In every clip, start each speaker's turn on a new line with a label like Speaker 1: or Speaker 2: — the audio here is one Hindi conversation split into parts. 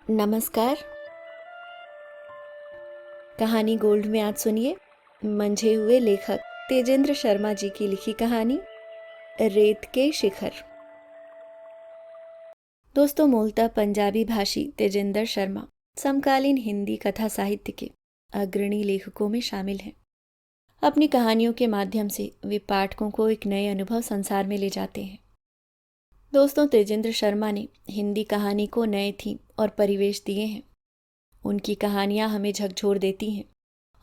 Speaker 1: नमस्कार। कहानी गोल्ड में आज सुनिए मंझे हुए लेखक तेजेंद्र शर्मा जी की लिखी कहानी रेत के शिखर। दोस्तों, मूलतः पंजाबी भाषी तेजेंद्र शर्मा समकालीन हिंदी कथा साहित्य के अग्रणी लेखकों में शामिल हैं। अपनी कहानियों के माध्यम से वे पाठकों को एक नए अनुभव संसार में ले जाते हैं। दोस्तों, तेजेंद्र शर्मा ने हिंदी कहानी को नए थीम और परिवेश दिए हैं। उनकी कहानियां हमें झकझोर देती हैं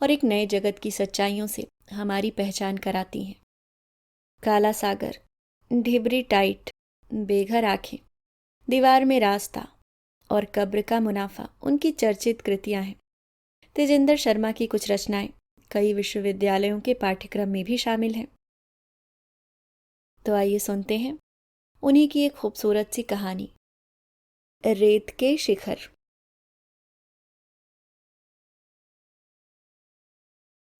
Speaker 1: और एक नए जगत की सच्चाइयों से हमारी पहचान कराती हैं। काला सागर, ढिबरी टाइट, बेघर आंखें, दीवार में रास्ता और कब्र का मुनाफा उनकी चर्चित कृतियां हैं। तेजेंद्र शर्मा की कुछ रचनाएं कई विश्वविद्यालयों के पाठ्यक्रम में भी शामिल हैं। तो आइए सुनते हैं उन्हीं की एक खूबसूरत सी कहानी, रेत के शिखर।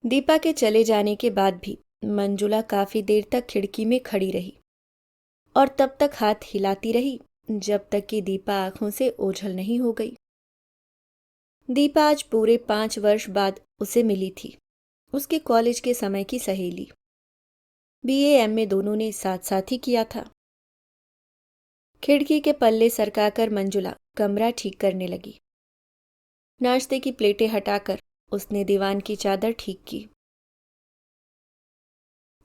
Speaker 1: दीपा के चले जाने के बाद भी मंजुला काफी देर तक खिड़की में खड़ी रही और तब तक हाथ हिलाती रही जब तक कि दीपा आंखों से ओझल नहीं हो गई। दीपा आज पूरे 5 वर्ष बाद उसे मिली थी, उसके कॉलेज के समय की सहेली। बीए एमए दोनों ने साथ साथ ही किया था। खिड़की के पल्ले सरकाकर मंजुला कमरा ठीक करने लगी। नाश्ते की प्लेटें हटाकर उसने दीवान की चादर ठीक की।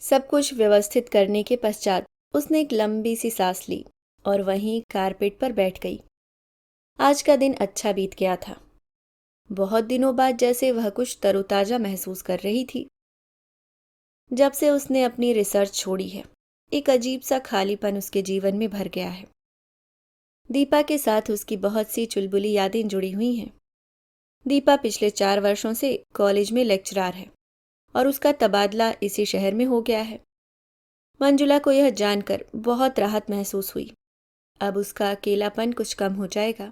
Speaker 1: सब कुछ व्यवस्थित करने के पश्चात उसने एक लंबी सी सांस ली और वहीं कारपेट पर बैठ गई। आज का दिन अच्छा बीत गया था। बहुत दिनों बाद जैसे वह कुछ तरोताजा महसूस कर रही थी। जब से उसने अपनी रिसर्च छोड़ी है, एक अजीब सा खालीपन उसके जीवन में भर गया है। दीपा के साथ उसकी बहुत सी चुलबुली यादें जुड़ी हुई हैं। दीपा पिछले 4 वर्षों से कॉलेज में लेक्चरार है और उसका तबादला इसी शहर में हो गया है। मंजुला को यह जानकर बहुत राहत महसूस हुई। अब उसका अकेलापन कुछ कम हो जाएगा।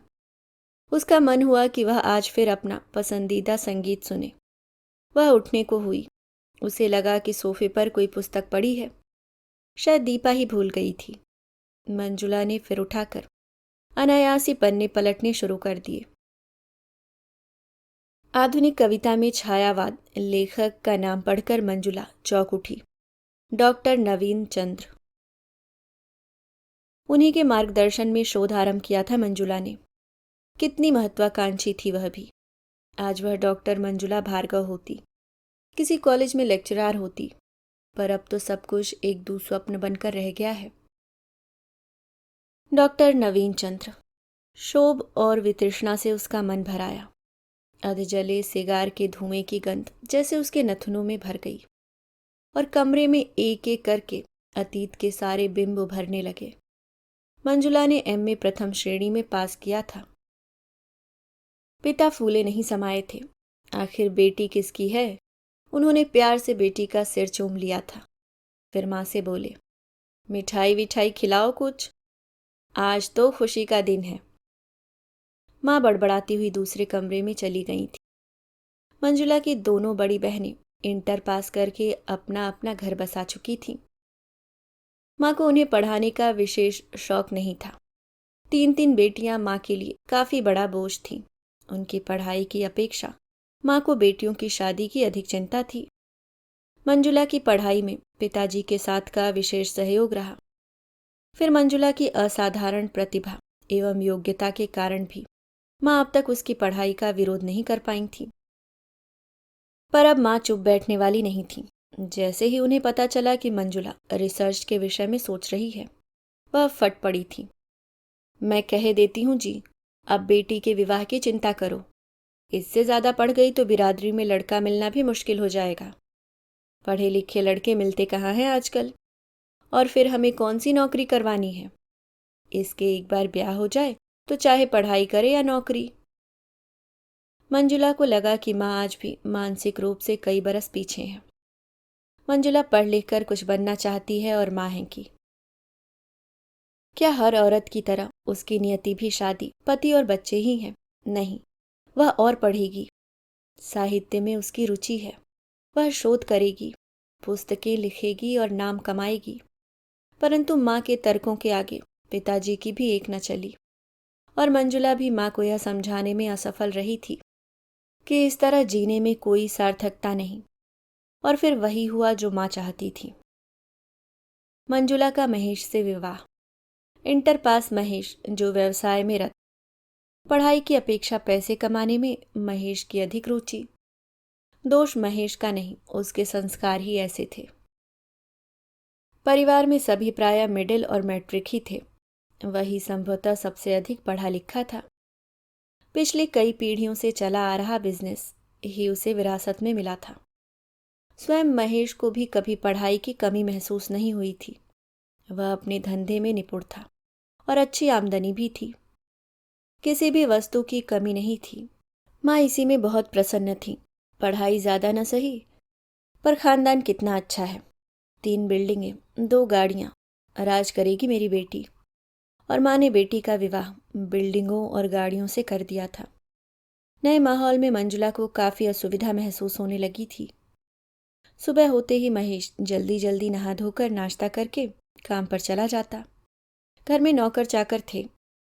Speaker 1: उसका मन हुआ कि वह आज फिर अपना पसंदीदा संगीत सुने। वह उठने को हुई। उसे लगा कि सोफे पर कोई पुस्तक पड़ी है। शायद दीपा ही भूल गई थी। मंजुला ने फिर उठाकर अनायास ही पन्ने पलटने शुरू कर दिए। आधुनिक कविता में छायावाद लेखक का नाम पढ़कर मंजुला चौंक उठी। डॉक्टर नवीन चंद्र। उन्हीं के मार्गदर्शन में शोध आरंभ किया था मंजुला ने। कितनी महत्वाकांक्षी थी वह भी। आज वह डॉक्टर मंजुला भार्गव होती, किसी कॉलेज में लेक्चरार होती, पर अब तो सब कुछ एक दुस्वप्न बनकर रह गया है। डॉक्टर नवीन चंद्र। शोभ और वितृष्णा से उसका मन भर आया। अधजले सिगार के धुएं की गंध जैसे उसके नथुनों में भर गई और कमरे में एक एक करके अतीत के सारे बिंब उभरने लगे। मंजुला ने एमए प्रथम श्रेणी में पास किया था। पिता फूले नहीं समाये थे। आखिर बेटी किसकी है? उन्होंने प्यार से बेटी का सिर चूम लिया था। फिर माँ से बोले, मिठाई विठाई खिलाओ कुछ, आज तो खुशी का दिन है। माँ बड़बड़ाती हुई दूसरे कमरे में चली गई थी। मंजुला की दोनों बड़ी बहनें इंटर पास करके अपना अपना घर बसा चुकी थीं। माँ को उन्हें पढ़ाने का विशेष शौक नहीं था। 3 बेटियां माँ के लिए काफी बड़ा बोझ थीं। उनकी पढ़ाई की अपेक्षा माँ को बेटियों की शादी की अधिक चिंता थी। मंजुला की पढ़ाई में पिताजी के साथ का विशेष सहयोग रहा। फिर मंजुला की असाधारण प्रतिभा एवं योग्यता के कारण भी माँ अब तक उसकी पढ़ाई का विरोध नहीं कर पाई थी। पर अब माँ चुप बैठने वाली नहीं थी। जैसे ही उन्हें पता चला कि मंजुला रिसर्च के विषय में सोच रही है, वह फट पड़ी थी। मैं कह देती हूँ जी, अब बेटी के विवाह की चिंता करो। इससे ज्यादा पढ़ गई तो बिरादरी में लड़का मिलना भी मुश्किल हो जाएगा। पढ़े लिखे लड़के मिलते कहाँ हैं आजकल? और फिर हमें कौन सी नौकरी करवानी है? इसके एक बार ब्याह हो जाए तो चाहे पढ़ाई करे या नौकरी। मंजुला को लगा कि माँ आज भी मानसिक रूप से कई बरस पीछे है। मंजुला पढ़ लिख कर कुछ बनना चाहती है और माँ है की। क्या हर औरत की तरह उसकी नियति भी शादी, पति और बच्चे ही हैं? नहीं, वह और पढ़ेगी। साहित्य में उसकी रुचि है। वह शोध करेगी, पुस्तकें लिखेगी और नाम कमाएगी। परंतु माँ के तर्कों के आगे पिताजी की भी एक न चली और मंजुला भी माँ को यह समझाने में असफल रही थी कि इस तरह जीने में कोई सार्थकता नहीं। और फिर वही हुआ जो माँ चाहती थी। मंजुला का महेश से विवाह। इंटर पास महेश, जो व्यवसाय में रत, पढ़ाई की अपेक्षा पैसे कमाने में महेश की अधिक रुचि। दोष महेश का नहीं, उसके संस्कार ही ऐसे थे। परिवार में सभी प्रायः मिडिल और मैट्रिक ही थे। वही संभवतः सबसे अधिक पढ़ा लिखा था। पिछली कई पीढ़ियों से चला आ रहा बिजनेस ही उसे विरासत में मिला था। स्वयं महेश को भी कभी पढ़ाई की कमी महसूस नहीं हुई थी। वह अपने धंधे में निपुण था और अच्छी आमदनी भी थी। किसी भी वस्तु की कमी नहीं थी। माँ इसी में बहुत प्रसन्न थी। पढ़ाई ज्यादा न सही, पर खानदान कितना अच्छा है। 3 बिल्डिंगें, 2 गाड़ियां, राज करेगी मेरी बेटी। और माँ ने बेटी का विवाह बिल्डिंगों और गाड़ियों से कर दिया था। नए माहौल में मंजुला को काफी असुविधा महसूस होने लगी थी। सुबह होते ही महेश जल्दी जल्दी नहा धोकर नाश्ता करके काम पर चला जाता। घर में नौकर चाकर थे,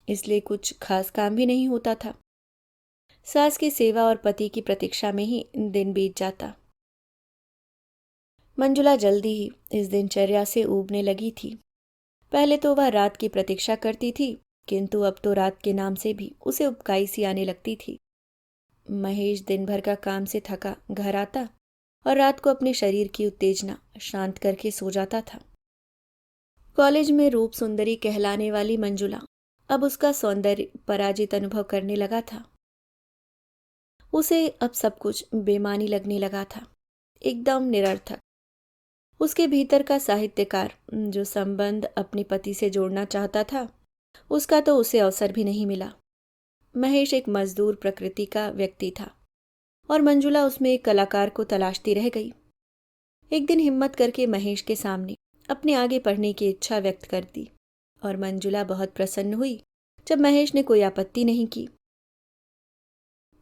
Speaker 1: इसलिए कुछ खास काम भी नहीं होता था। सास की सेवा और पति की प्रतीक्षा में ही दिन बीत जाता। मंजुला जल्दी ही इस दिनचर्या से ऊबने लगी थी। पहले तो वह रात की प्रतीक्षा करती थी, किंतु अब तो रात के नाम से भी उसे उबकाई सी आने लगती थी। महेश दिन भर का काम से थका घर आता और रात को अपने शरीर की उत्तेजना शांत करके सो जाता था। कॉलेज में रूप सुंदरी कहलाने वाली मंजुला अब उसका सौंदर्य पराजित अनुभव करने लगा था। उसे अब सब कुछ बेमानी लगने लगा था, एकदम निरर्थक। उसके भीतर का साहित्यकार जो संबंध अपने पति से जोड़ना चाहता था, उसका तो उसे अवसर भी नहीं मिला। महेश एक मजदूर प्रकृति का व्यक्ति था और मंजुला उसमें एक कलाकार को तलाशती रह गई। एक दिन हिम्मत करके महेश के सामने अपने आगे पढ़ने की इच्छा व्यक्त कर दी और मंजुला बहुत प्रसन्न हुई जब महेश ने कोई आपत्ति नहीं की।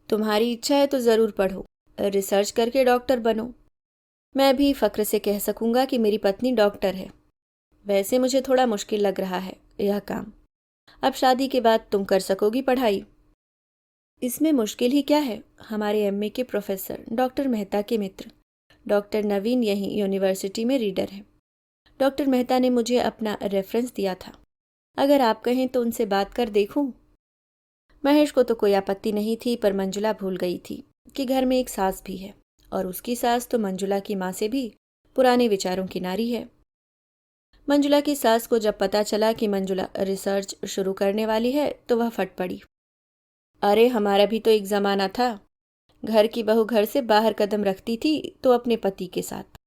Speaker 1: तुम्हारी इच्छा है तो जरूर पढ़ो, रिसर्च करके डॉक्टर बनो। मैं भी फक्र से कह सकूंगा कि मेरी पत्नी डॉक्टर है। वैसे मुझे थोड़ा मुश्किल लग रहा है यह काम। अब शादी के बाद तुम कर सकोगी पढ़ाई। इसमें मुश्किल ही क्या है। हमारे एमए के प्रोफेसर डॉक्टर मेहता के मित्र डॉक्टर नवीन यहीं यूनिवर्सिटी में रीडर हैं। डॉक्टर मेहता ने मुझे अपना रेफरेंस दिया था। अगर आप कहें तो उनसे बात कर देखूं। महेश को तो कोई आपत्ति नहीं थी, पर मंजुला भूल गई थी कि घर में एक सास भी है और उसकी सास तो मंजुला की माँ से भी पुराने विचारों की नारी है। मंजुला की सास को जब पता चला कि मंजुला रिसर्च शुरू करने वाली है तो वह फट पड़ी। अरे हमारा भी तो एक जमाना था। घर की बहू घर से बाहर कदम रखती थी तो अपने पति के साथ।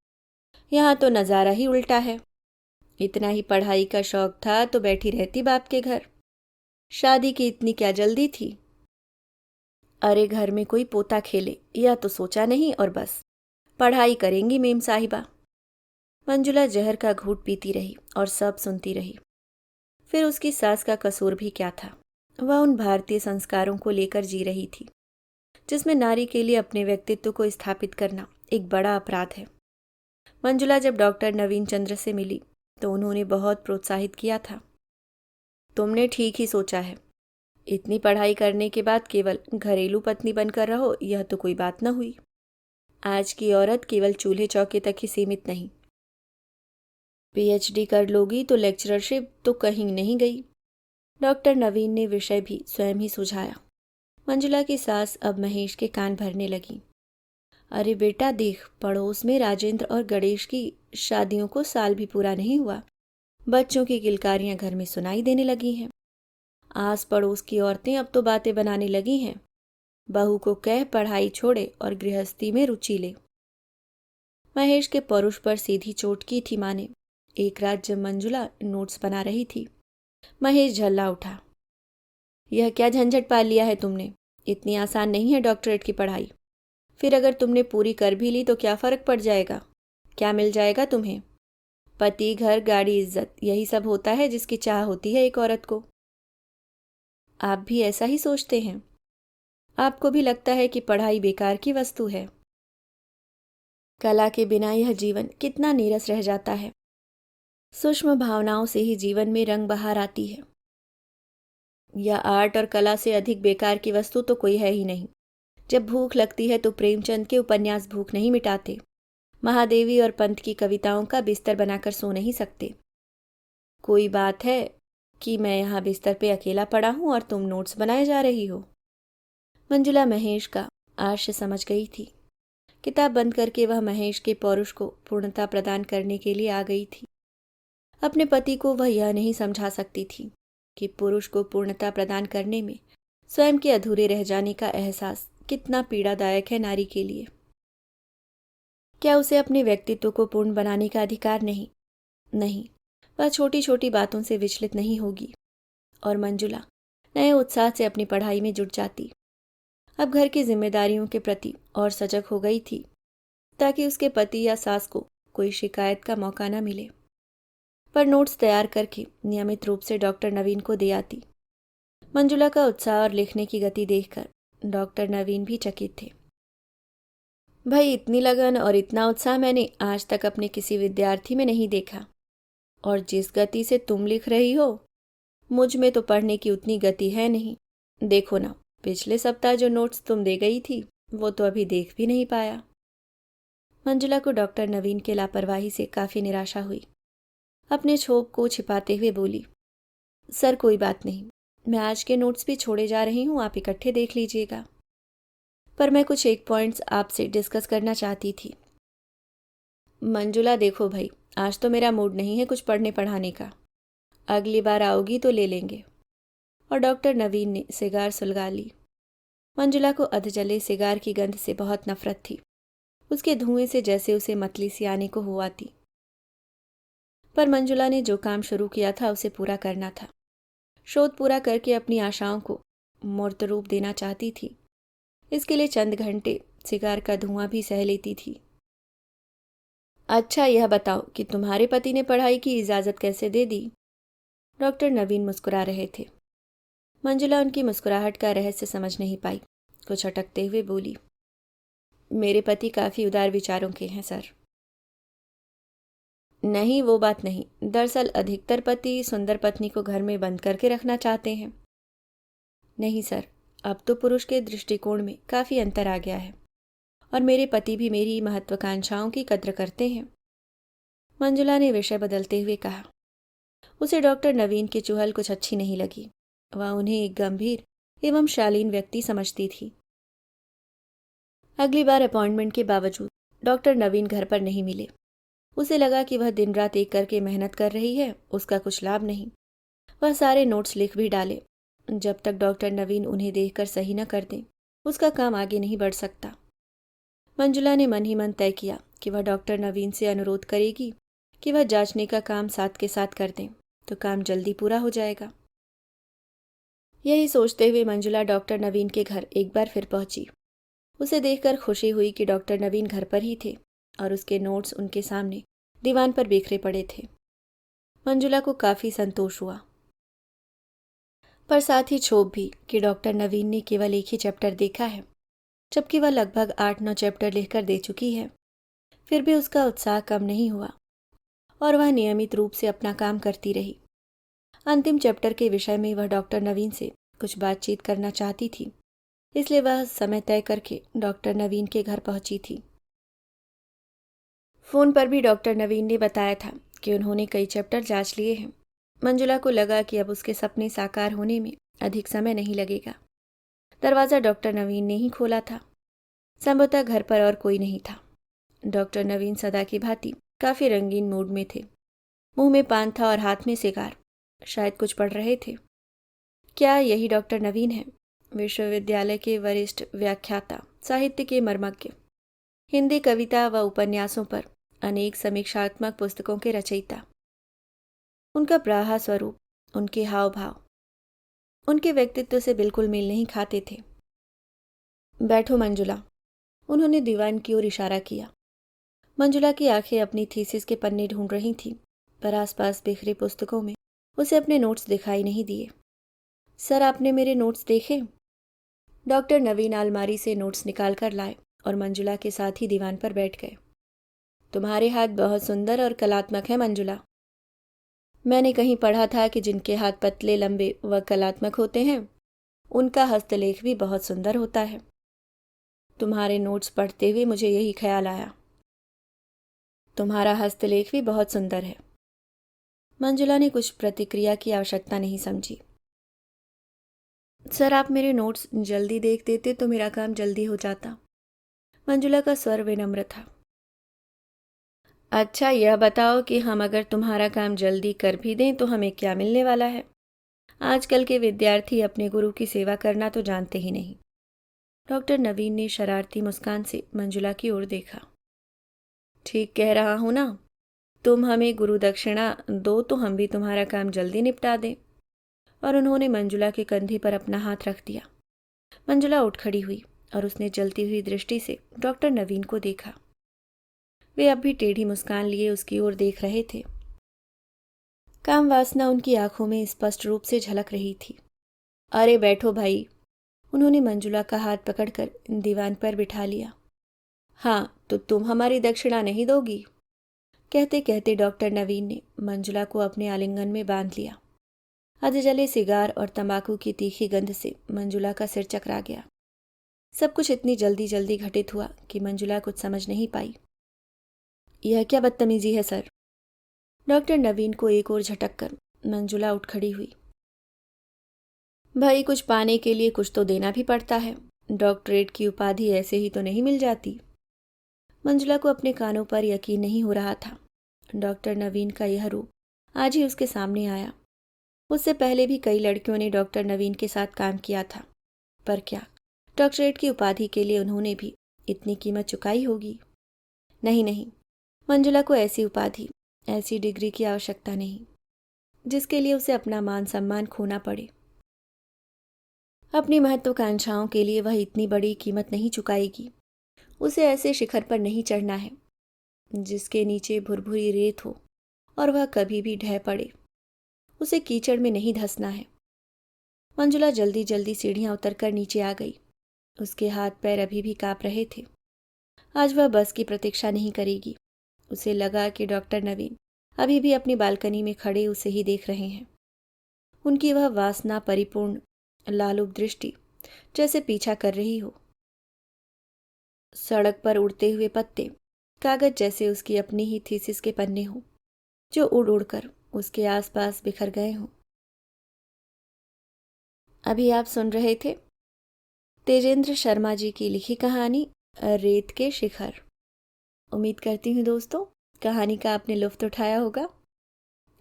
Speaker 1: यहाँ तो नज़ारा ही उल्टा है। इतना ही पढ़ाई का शौक था तो बैठी रहती बाप के घर। शादी की इतनी क्या जल्दी थी। अरे घर में कोई पोता खेले यह तो सोचा नहीं और बस पढ़ाई करेंगी मेम साहिबा। मंजुला जहर का घूंट पीती रही और सब सुनती रही। फिर उसकी सास का कसूर भी क्या था। वह उन भारतीय संस्कारों को लेकर जी रही थी जिसमें नारी के लिए अपने व्यक्तित्व को स्थापित करना एक बड़ा अपराध है। मंजुला जब डॉक्टर नवीन चंद्र से मिली तो उन्होंने बहुत प्रोत्साहित किया था। तुमने ठीक ही सोचा है। इतनी पढ़ाई करने के बाद केवल घरेलू पत्नी बनकर रहो यह तो कोई बात न हुई। आज की औरत केवल चूल्हे चौके तक ही सीमित नहीं। पीएचडी कर लोगी तो लेक्चरशिप तो कहीं नहीं गई। डॉक्टर नवीन ने विषय भी स्वयं ही सुझाया। मंजुला की सास अब महेश के कान भरने लगी। अरे बेटा देख, पड़ोस में राजेंद्र और गणेश की शादियों को साल भी पूरा नहीं हुआ। बच्चों की किलकारियां घर में सुनाई देने लगी हैं। आस पड़ोस की औरतें अब तो बातें बनाने लगी हैं। बहू को कह पढ़ाई छोड़े और गृहस्थी में रुचि ले। महेश के परुष पर सीधी चोट की थी माँ ने। एक रात जब मंजुला नोट्स बना रही थी, महेश झल्ला उठा। यह क्या झंझट पाल लिया है तुमने। इतनी आसान नहीं है डॉक्टरेट की पढ़ाई। फिर अगर तुमने पूरी कर भी ली तो क्या फर्क पड़ जाएगा। क्या मिल जाएगा तुम्हें। पति, घर, गाड़ी, इज्जत, यही सब होता है जिसकी चाह होती है एक औरत को। आप भी ऐसा ही सोचते हैं। आपको भी लगता है कि पढ़ाई बेकार की वस्तु है। कला के बिना यह जीवन कितना नीरस रह जाता है। सूक्ष्म भावनाओं से ही जीवन में रंग बहार आती है। या आर्ट और कला से अधिक बेकार की वस्तु तो कोई है ही नहीं। जब भूख लगती है तो प्रेमचंद के उपन्यास भूख नहीं मिटाते। महादेवी और पंत की कविताओं का बिस्तर बनाकर सो नहीं सकते। कोई बात है कि मैं यहाँ बिस्तर पे अकेला पड़ा हूँ और तुम नोट्स बनाए जा रही हो। मंजुला महेश का आशय समझ गई थी। किताब बंद करके वह महेश के पौरुष को पूर्णता प्रदान करने के लिए आ गई थी। अपने पति को वह यह नहीं समझा सकती थी कि पुरुष को पूर्णता प्रदान करने में स्वयं के अधूरे रह जाने का एहसास कितना पीड़ादायक है नारी के लिए। क्या उसे अपने व्यक्तित्व को पूर्ण बनाने का अधिकार नहीं? नहीं, वह छोटी छोटी बातों से विचलित नहीं होगी। और मंजुला नए उत्साह से अपनी पढ़ाई में जुट जाती। अब घर की जिम्मेदारियों के प्रति और सजग हो गई थी ताकि उसके पति या सास को कोई शिकायत का मौका न मिले। पर नोट्स तैयार करके नियमित रूप से डॉक्टर नवीन को दे आती। मंजुला का उत्साह और लिखने की गति देखकर डॉक्टर नवीन भी चकित थे। भाई, इतनी लगन और इतना उत्साह मैंने आज तक अपने किसी विद्यार्थी में नहीं देखा। और जिस गति से तुम लिख रही हो, मुझ में तो पढ़ने की उतनी गति है नहीं। देखो ना, पिछले सप्ताह जो नोट्स तुम दे गई थी वो तो अभी देख भी नहीं पाया। मंजुला को डॉक्टर नवीन के लापरवाही से काफी निराशा हुई। अपने क्षोभ को छिपाते हुए बोली, सर कोई बात नहीं, मैं आज के नोट्स भी छोड़े जा रही हूँ, आप इकट्ठे देख लीजिएगा। पर मैं कुछ एक पॉइंट्स आपसे डिस्कस करना चाहती थी। मंजुला देखो भाई, आज तो मेरा मूड नहीं है कुछ पढ़ने पढ़ाने का। अगली बार आओगी तो ले लेंगे। और डॉक्टर नवीन ने सिगार सुलगा ली। मंजुला को अधजले सिगार की गंध से बहुत नफरत थी। उसके धुएं से जैसे उसे मतली सी आने को हुआ थी। पर मंजुला ने जो काम शुरू किया था उसे पूरा करना था। शोध पूरा करके अपनी आशाओं को मूर्त रूप देना चाहती थी। इसके लिए चंद घंटे सिगार का धुआं भी सह लेती थी। अच्छा, यह बताओ कि तुम्हारे पति ने पढ़ाई की इजाजत कैसे दे दी? डॉक्टर नवीन मुस्कुरा रहे थे। मंजुला उनकी मुस्कुराहट का रहस्य समझ नहीं पाई। कुछ अटकते हुए बोली, मेरे पति काफी उदार विचारों के हैं सर। नहीं, वो बात नहीं। दरअसल अधिकतर पति सुंदर पत्नी को घर में बंद करके रखना चाहते हैं। नहीं सर, अब तो पुरुष के दृष्टिकोण में काफी अंतर आ गया है और मेरे पति भी मेरी महत्वाकांक्षाओं की कद्र करते हैं। मंजुला ने विषय बदलते हुए कहा। उसे डॉक्टर नवीन की चुहल कुछ अच्छी नहीं लगी। वह उन्हें एक गंभीर एवं शालीन व्यक्ति समझती थी। अगली बार अपॉइंटमेंट के बावजूद डॉक्टर नवीन घर पर नहीं मिले। उसे लगा कि वह दिन रात एक करके मेहनत कर रही है, उसका कुछ लाभ नहीं। वह सारे नोट्स लिख भी डाले। जब तक डॉक्टर नवीन उन्हें देखकर सही न कर दें, उसका काम आगे नहीं बढ़ सकता। मंजुला ने मन ही मन तय किया कि वह डॉक्टर नवीन से अनुरोध करेगी कि वह जांचने का काम साथ के साथ कर दें, तो काम जल्दी पूरा हो जाएगा। यही सोचते हुए मंजुला डॉक्टर नवीन के घर एक बार फिर पहुंची। उसे देखकर खुशी हुई कि डॉक्टर नवीन घर पर ही थे और उसके नोट्स उनके सामने दीवान पर बिखरे पड़े थे। मंजुला को काफी संतोष हुआ, पर साथ ही क्षोभ भी कि डॉक्टर नवीन ने केवल एक ही चैप्टर देखा है, जबकि वह लगभग 8-9 चैप्टर लिखकर दे चुकी है। फिर भी उसका उत्साह कम नहीं हुआ और वह नियमित रूप से अपना काम करती रही। अंतिम चैप्टर के विषय में वह डॉक्टर नवीन से कुछ बातचीत करना चाहती थी, इसलिए वह समय तय करके डॉक्टर नवीन के घर पहुंची थी। फोन पर भी डॉक्टर नवीन ने बताया था कि उन्होंने कई चैप्टर जांच लिए हैं। मंजुला को लगा कि अब उसके सपने साकार होने में अधिक समय नहीं लगेगा। दरवाजा डॉक्टर नवीन ने ही खोला था। संभवतः घर पर और कोई नहीं था। डॉक्टर नवीन सदा की भांति काफी रंगीन मूड में थे। मुंह में पान था और हाथ में सिगार। शायद कुछ पढ़ रहे थे। क्या यही डॉक्टर नवीन है? विश्वविद्यालय के वरिष्ठ व्याख्याता, साहित्य के मर्मज्ञ, हिंदी कविता व उपन्यासों पर अनेक समीक्षात्मक पुस्तकों के रचयिता। उनका प्राहा स्वरूप, उनके हाव भाव उनके व्यक्तित्व से बिल्कुल मेल नहीं खाते थे। बैठो मंजुला, उन्होंने दीवान की ओर इशारा किया। मंजुला की आंखें अपनी थीसिस के पन्ने ढूंढ रही थीं, पर आसपास बिखरे पुस्तकों में उसे अपने नोट्स दिखाई नहीं दिए। सर, आपने मेरे नोट्स देखे? डॉक्टर नवीन अलमारी से नोट्स निकाल कर लाए और मंजुला के साथ ही दीवान पर बैठ गए। तुम्हारे हाथ बहुत सुंदर और कलात्मक है मंजुला। मैंने कहीं पढ़ा था कि जिनके हाथ पतले, लंबे व कलात्मक होते हैं उनका हस्तलेख भी बहुत सुंदर होता है। तुम्हारे नोट्स पढ़ते हुए मुझे यही ख्याल आया। तुम्हारा हस्तलेख भी बहुत सुंदर है। मंजुला ने कुछ प्रतिक्रिया की आवश्यकता नहीं समझी। सर, आप मेरे नोट्स जल्दी देख देते तो मेरा काम जल्दी हो जाता। मंजुला का स्वर विनम्र था। अच्छा, यह बताओ कि हम अगर तुम्हारा काम जल्दी कर भी दें तो हमें क्या मिलने वाला है? आजकल के विद्यार्थी अपने गुरु की सेवा करना तो जानते ही नहीं। डॉक्टर नवीन ने शरारती मुस्कान से मंजुला की ओर देखा। ठीक कह रहा हूं ना? तुम हमें गुरु दक्षिणा दो तो हम भी तुम्हारा काम जल्दी निपटा दें। और उन्होंने मंजुला के कंधे पर अपना हाथ रख दिया। मंजुला उठ खड़ी हुई और उसने जलती हुई दृष्टि से डॉक्टर नवीन को देखा। वे अब भी टेढ़ी मुस्कान लिए उसकी ओर देख रहे थे। काम वासना उनकी आंखों में स्पष्ट रूप से झलक रही थी। अरे बैठो भाई। उन्होंने मंजुला का हाथ पकड़कर दीवान पर बिठा लिया। हाँ, तो तुम हमारी दक्षिणा नहीं दोगी? कहते कहते डॉक्टर नवीन ने मंजुला को अपने आलिंगन में बांध लिया। अध जले सिगार और तंबाकू की तीखी गंध से मंजुला का सिर चकरा गया। सब कुछ इतनी जल्दी जल्दी घटित हुआ कि मंजुला कुछ समझ नहीं पाई। यह क्या बदतमीजी है सर? डॉक्टर नवीन को एक ओर झटक कर मंजुला उठ खड़ी हुई। भाई, कुछ पाने के लिए कुछ तो देना भी पड़ता है। डॉक्टरेट की उपाधि ऐसे ही तो नहीं मिल जाती। मंजुला को अपने कानों पर यकीन नहीं हो रहा था। डॉक्टर नवीन का यह रूप आज ही उसके सामने आया। उससे पहले भी कई लड़कियों ने डॉक्टर नवीन के साथ काम किया था, पर क्या डॉक्टरेट की उपाधि के लिए उन्होंने भी इतनी कीमत चुकाई होगी? नहीं नहीं, मंजुला को ऐसी उपाधि, ऐसी डिग्री की आवश्यकता नहीं जिसके लिए उसे अपना मान सम्मान खोना पड़े। अपनी महत्वाकांक्षाओं के लिए वह इतनी बड़ी कीमत नहीं चुकाएगी। उसे ऐसे शिखर पर नहीं चढ़ना है जिसके नीचे भुरभुरी रेत हो और वह कभी भी ढह पड़े। उसे कीचड़ में नहीं धंसना है। मंजुला जल्दी जल्दी सीढ़ियां उतरकर नीचे आ गई। उसके हाथ पैर अभी भी कांप रहे थे। आज वह बस की प्रतीक्षा नहीं करेगी। उसे लगा कि डॉक्टर नवीन अभी भी अपनी बालकनी में खड़े उसे ही देख रहे हैं। उनकी वह वासना परिपूर्ण लालुप दृष्टि जैसे पीछा कर रही हो। सड़क पर उड़ते हुए पत्ते, कागज जैसे उसकी अपनी ही थीसिस के पन्ने हों, जो उड़ उड़कर उसके आसपास बिखर गए हों। अभी आप सुन रहे थे तेजेंद्र शर्मा जी की लिखी कहानी रेत के शिखर। उम्मीद करती हूँ दोस्तों कहानी का आपने लुत्फ उठाया होगा।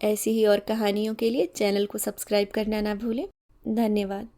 Speaker 1: ऐसी ही और कहानियों के लिए चैनल को सब्सक्राइब करना ना भूलें। धन्यवाद।